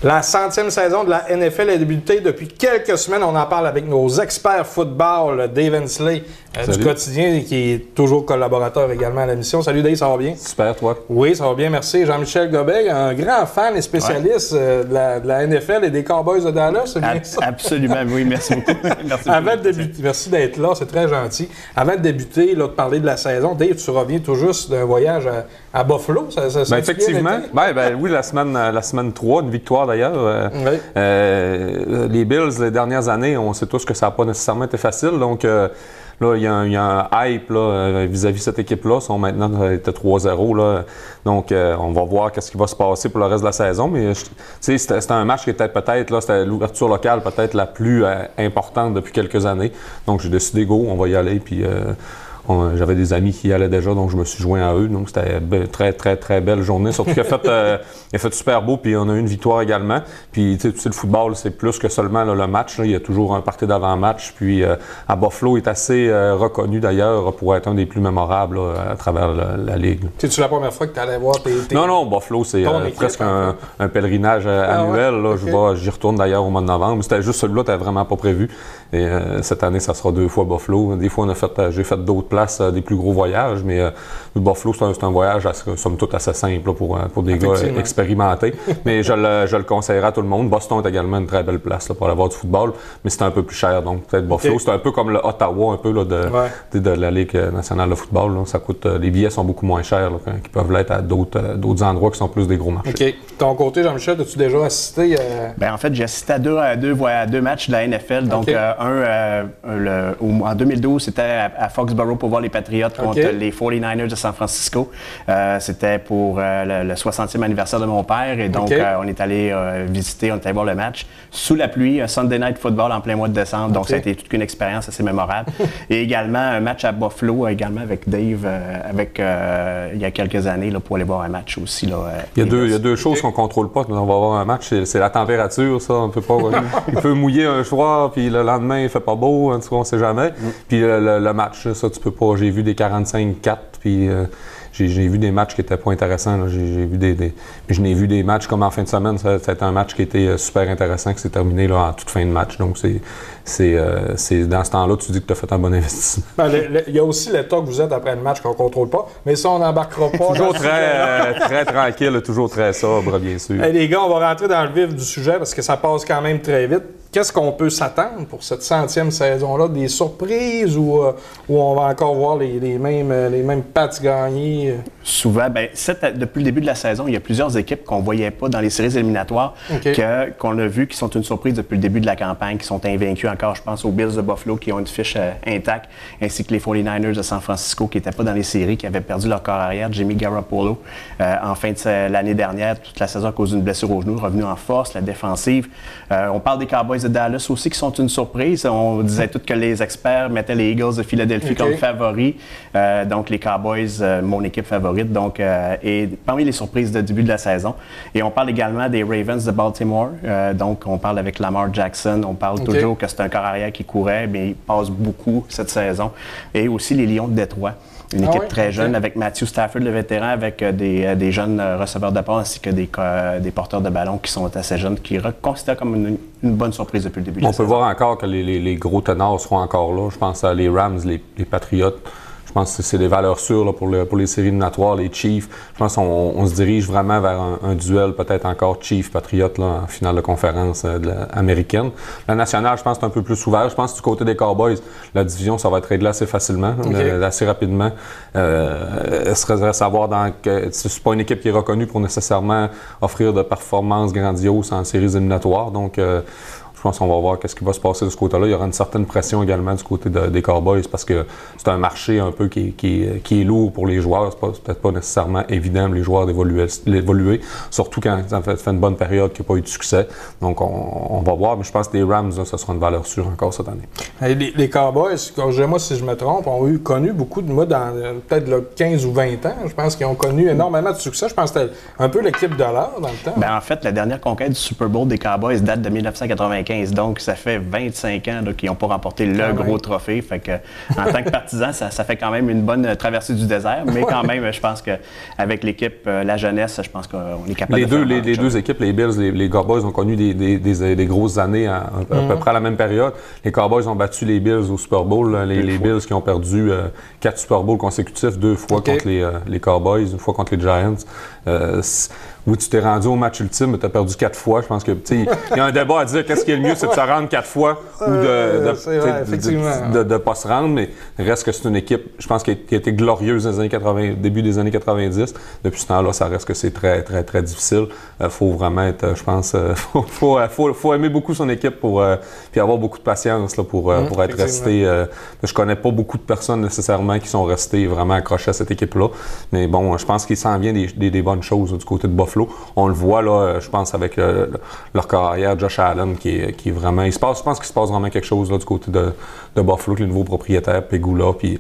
La 100e saison de la NFL a débuté depuis quelques semaines. On en parle avec nos experts football, Dave Hensley du quotidien, qui est toujours collaborateur également à la mission. Salut Dave, ça va bien? Super, toi? Oui, ça va bien, merci. Jean-Michel Gobey, un grand fan et spécialiste de la NFL et des Cowboys de Dallas, c'est bien ça? Absolument, oui, merci beaucoup. Merci d'être là, c'est très gentil. Avant de débuter, là, de parler de la saison, Dave, tu reviens tout juste d'un voyage à Buffalo. Effectivement. Oui, la semaine 3, une victoire d'ailleurs. Les Bills, les dernières années, on sait tous que ça n'a pas nécessairement été facile. Donc, là, il y a un hype vis-à-vis de cette équipe-là. Ils sont maintenant à 3-0. Donc, on va voir ce qui va se passer pour le reste de la saison. Mais c'était un match qui était c'était l'ouverture locale peut-être la plus importante depuis quelques années. Donc, j'ai décidé, go, on va y aller. Puis, j'avais des amis qui y allaient déjà, donc je me suis joint à eux. Donc, c'était une très, très, très belle journée. Surtout qu'il a fait super beau, puis on a eu une victoire également. Puis, tu sais, le football, c'est plus que seulement le match. Il y a toujours un party d'avant-match. Puis, à Buffalo, il est assez reconnu d'ailleurs pour être un des plus mémorables à travers la Ligue. C'est-tu la première fois que tu allais voir tes... Non, Buffalo, c'est presque un pèlerinage annuel. J'y retourne d'ailleurs au mois de novembre. C'était juste celui-là, tu n'avais vraiment pas prévu. Et cette année, ça sera 2 fois Buffalo. Des fois, j'ai fait d'autres places, des plus gros voyages, mais Buffalo, c'est un voyage, somme toute, assez simple pour des gars expérimentés. Mais je le conseillerais à tout le monde. Boston est également une très belle place pour aller voir du football, mais c'est un peu plus cher. Donc, peut-être Buffalo, c'est un peu comme le Ottawa, un peu de la Ligue nationale de football. Là. Ça coûte, les billets sont beaucoup moins chers qu'ils peuvent l'être à d'autres endroits qui sont plus des gros marchés. OK. De ton côté, Jean-Michel, as-tu déjà assisté? En fait, j'ai assisté à deux matchs de la NFL. Donc, en 2012, c'était à Foxborough pour voir les Patriots contre les 49ers de San Francisco. C'était pour le 60e anniversaire de mon père. Et donc, on est allé visiter, on est allé voir le match sous la pluie, un Sunday Night Football en plein mois de décembre. Donc, ça a été toute une expérience assez mémorable. Et également, un match à Buffalo, également avec Dave, il y a quelques années, là, pour aller voir un match aussi. Là, il y a deux choses qu'on ne contrôle pas quand on va voir un match. C'est la température, ça. On peut pas, il peut mouiller un soir, puis le lendemain, il ne fait pas beau. En tout cas, on ne sait jamais. Puis le match, ça, tu peux pas. J'ai vu des 45-4, puis j'ai vu des matchs qui étaient pas intéressants. Là. Je n'ai vu des matchs comme en fin de semaine. C'était un match qui était super intéressant, qui s'est terminé là, en toute fin de match. Donc, c'est dans ce temps-là, tu dis que tu as fait un bon investissement. Il y a aussi l'état que vous êtes après le match qu'on ne contrôle pas, mais ça, on n'embarquera pas. Toujours très tranquille, toujours très sobre, bien sûr. Hey, les gars, on va rentrer dans le vif du sujet parce que ça passe quand même très vite. Qu'est-ce qu'on peut s'attendre pour cette 100e saison-là? Des surprises ou on va encore voir les mêmes Pats gagner? Souvent, depuis le début de la saison, il y a plusieurs équipes qu'on ne voyait pas dans les séries éliminatoires qu'on a vues qui sont une surprise depuis le début de la campagne, qui sont invaincus encore. Je pense aux Bills de Buffalo qui ont une fiche intacte, ainsi que les 49ers de San Francisco qui n'étaient pas dans les séries, qui avaient perdu leur corps arrière, Jimmy Garoppolo, en fin de l'année dernière, toute la saison à cause d'une blessure au genou, revenu en force, la défensive. On parle des Cowboys de Dallas aussi qui sont une surprise. On disait tous que les experts mettaient les Eagles de Philadelphie comme favoris. Donc, les Cowboys, mon équipe favorite. Donc, et parmi les surprises de début de la saison. Et on parle également des Ravens de Baltimore. Donc, on parle avec Lamar Jackson. On parle toujours que c'est un corps arrière qui courait, mais il passe beaucoup cette saison. Et aussi les Lions de Détroit. Une équipe très jeune avec Matthew Stafford, le vétéran, avec des jeunes receveurs de passe ainsi que des porteurs de ballon qui sont assez jeunes, qui considèrent comme une bonne surprise depuis le début de la saison. On peut voir encore que les gros ténors seront encore là. Je pense à les Rams, les Patriots. Je pense que c'est des valeurs sûres là, pour les séries éliminatoires, les Chiefs. Je pense qu'on se dirige vraiment vers un duel peut-être encore Chiefs-Patriots en finale de conférence américaine. La nationale, je pense, c'est un peu plus ouvert. Je pense que du côté des Cowboys, la division, ça va être réglé assez facilement, assez rapidement. Serait savoir c'est pas une équipe qui est reconnue pour nécessairement offrir de performances grandioses en séries éliminatoires. Donc, je pense qu'on va voir ce qui va se passer de ce côté-là. Il y aura une certaine pression également du côté des Cowboys parce que c'est un marché un peu qui est lourd pour les joueurs. C'est peut-être pas nécessairement évident pour les joueurs d'évoluer, surtout quand ça fait une bonne période qu'il n'y a pas eu de succès. Donc, on va voir. Mais je pense que les Rams, ça sera une valeur sûre encore cette année. Les Cowboys, corrigez-moi si je me trompe, ont connu beaucoup de mois dans peut-être 15 ou 20 ans. Je pense qu'ils ont connu énormément de succès. Je pense que c'était un peu l'équipe de l'heure dans le temps. En fait, la dernière conquête du Super Bowl des Cowboys date de 1995. 75. Donc, ça fait 25 ans qu'ils n'ont pas remporté le gros trophée. Fait que, en tant que partisan, ça fait quand même une bonne traversée du désert. Mais quand même, je pense qu'avec l'équipe, la jeunesse, je pense qu'on est capable de faire les deux équipes, les Bills, les Cowboys ont connu des grosses années à peu près à la même période. Les Cowboys ont battu les Bills au Super Bowl. Les Bills qui ont perdu 4 Super Bowls consécutifs, 2 fois contre les Cowboys, 1 fois contre les Giants. Oui, tu t'es rendu au match ultime, mais tu as perdu 4 fois. Je pense que il y a un débat à dire qu'est-ce qui est le mieux, c'est de se rendre 4 fois ou de ne pas se rendre, mais reste que c'est une équipe, je pense, qui a été glorieuse dans les années 80, début des années 90. Depuis ce temps-là, ça reste que c'est très, très, très difficile. Faut vraiment être, je pense, faut aimer beaucoup son équipe puis avoir beaucoup de patience là, pour être resté. Je connais pas beaucoup de personnes nécessairement qui sont restées vraiment accrochées à cette équipe-là, mais bon, je pense qu'il s'en vient des bonnes choses là, du côté de Buffalo. On le voit, là, je pense, avec leur carrière, Josh Allen, qui est vraiment... je pense qu'il se passe vraiment quelque chose là, du côté de Buffalo, avec les nouveaux propriétaires, Pegula, puis...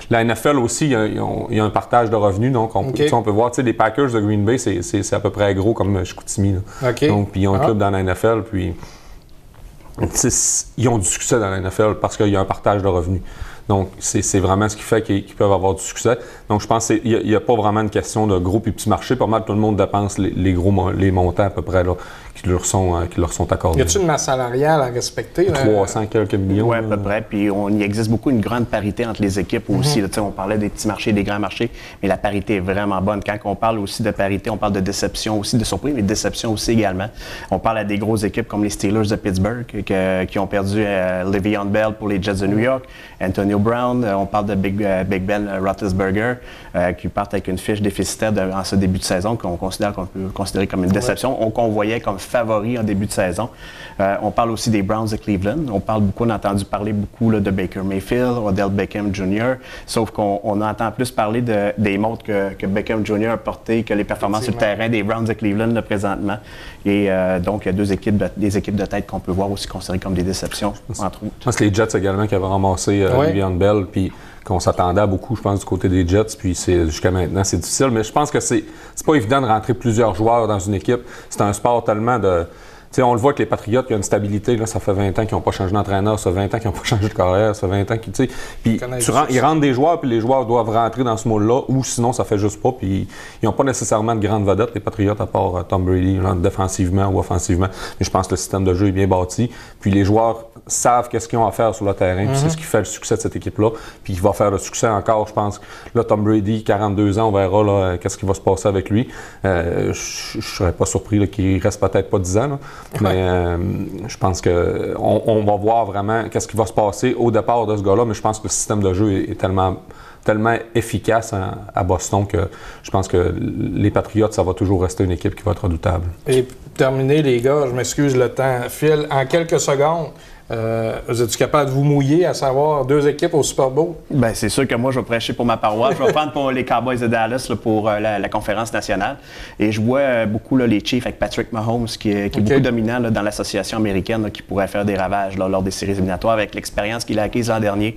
la NFL aussi, il y a un partage de revenus, donc on peut voir, les Packers de Green Bay, c'est à peu près gros comme Chicoutimi. Donc, puis ils ont un club dans la NFL, puis ils ont du succès dans la NFL parce qu'il y a un partage de revenus. Donc, c'est vraiment ce qui fait qu'ils peuvent avoir du succès. Donc, je pense qu'il n'y a pas vraiment une question de gros et petit marché. Pas mal tout le monde dépense les montants à peu près là, qui leur sont accordés. Y a-t-il une masse salariale à respecter? 300 quelques millions. Oui, à peu près. Puis il existe beaucoup une grande parité entre les équipes aussi. Là, on parlait des petits marchés, des grands marchés, mais la parité est vraiment bonne. Quand on parle aussi de parité, on parle de déception aussi, de surprise, mais de déception aussi également. On parle à des grosses équipes comme les Steelers de Pittsburgh qui ont perdu Le'Veon Bell pour les Jets de New York, Antonio Brown, on parle de Big Ben Roethlisberger qui partent avec une fiche déficitaire en ce début de saison qu'on peut considérer comme une déception, qu'on voyait comme favori en début de saison. On parle aussi des Browns de Cleveland. On a entendu parler beaucoup là, de Baker Mayfield, Odell Beckham Jr., sauf qu'on entend plus parler des montres que Beckham Jr. a portées que les performances sur le terrain des Browns de Cleveland là, présentement. Et donc, il y a des équipes de tête qu'on peut voir aussi considérées comme des déceptions, entre autres. Je pense que les Jets également qui avaient ramassé Le'Veon Bell, puis qu'on s'attendait à beaucoup, je pense, du côté des Jets, puis jusqu'à maintenant, c'est difficile. Mais je pense que c'est pas évident de rentrer plusieurs joueurs dans une équipe. C'est un sport tellement de... on le voit que les Patriots, il y a une stabilité. Là, ça fait 20 ans qu'ils n'ont pas changé d'entraîneur, ça fait 20 ans qu'ils n'ont pas changé de carrière, ça fait 20 ans qu'ils... Puis ils rentrent des joueurs, puis les joueurs doivent rentrer dans ce moule-là, ou sinon, ça fait juste pas. Puis ils n'ont pas nécessairement de grandes vedettes, les Patriots, à part Tom Brady, là, défensivement ou offensivement. Mais je pense que le système de jeu est bien bâti. Puis les joueurs savent qu'est-ce qu'ils ont à faire sur le terrain. Puis c'est ce qui fait le succès de cette équipe-là. Puis il va faire le succès encore, je pense. Là, Tom Brady, 42 ans, on verra là, qu'est-ce qui va se passer avec lui. Je serais pas surpris qu'il reste peut-être pas 10 ans. Là. Mais je pense qu'on va voir vraiment qu'est-ce qui va se passer au départ de ce gars-là. Mais je pense que le système de jeu est tellement efficace à Boston que je pense que les Patriots, ça va toujours rester une équipe qui va être redoutable. Et pour terminer, les gars, je m'excuse, le temps file. En quelques secondes, vous êtes capable de vous mouiller à savoir 2 équipes au Super Bowl? Bien, c'est sûr que moi, je vais prêcher pour ma paroisse. Je vais prendre pour les Cowboys de Dallas là, pour la conférence nationale. Et je vois beaucoup là, les Chiefs avec Patrick Mahomes qui est beaucoup dominant là, dans l'association américaine là, qui pourrait faire des ravages là, lors des séries éliminatoires avec l'expérience qu'il a acquise l'an dernier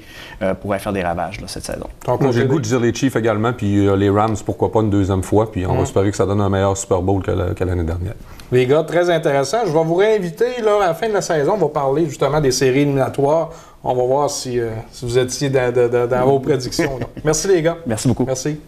pourrait faire des ravages là, cette saison. Moi, j'ai le goût de dire les Chiefs également, puis les Rams, pourquoi pas une deuxième fois, puis on va espérer que ça donne un meilleur Super Bowl que l'année dernière. Les gars, très intéressant. Je vais vous réinviter là, à la fin de la saison. On va parler justement des séries éliminatoires. On va voir si vous étiez dans vos prédictions. Là. Merci les gars. Merci beaucoup. Merci.